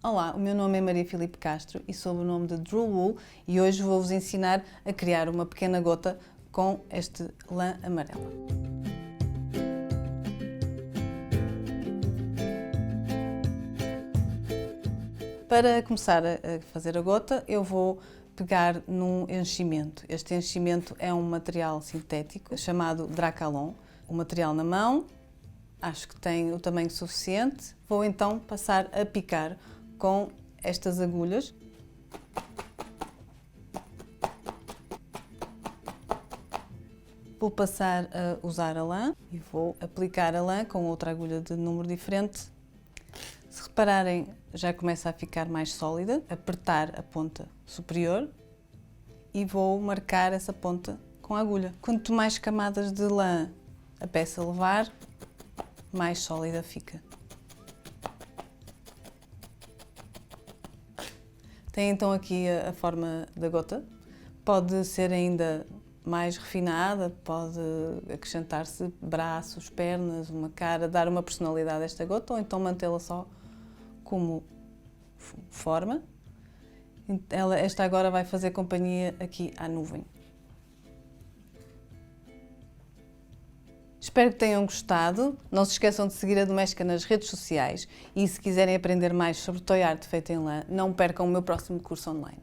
Olá, o meu nome é Maria Filipe Castro e sou o nome de Drew Wool e hoje vou-vos ensinar a criar uma pequena gota com este lã amarela. Para começar a fazer a gota, eu vou pegar num enchimento. Este enchimento é um material sintético chamado Dracalon. O material na mão, acho que tem o tamanho suficiente. Vou então passar a picar com estas agulhas. Vou passar a usar a lã e vou aplicar a lã com outra agulha de número diferente. Se repararem, já começa a ficar mais sólida. Apertar a ponta superior e vou marcar essa ponta com a agulha. Quanto mais camadas de lã a peça levar, mais sólida fica. Tem então aqui a forma da gota. Pode ser ainda mais refinada, pode acrescentar-se braços, pernas, uma cara, dar uma personalidade a esta gota, ou então mantê-la só como forma. Esta agora vai fazer companhia aqui à nuvem. Espero que tenham gostado. Não se esqueçam de seguir a Doméstica nas redes sociais e se quiserem aprender mais sobre toy art feito em lã, não percam o meu próximo curso online.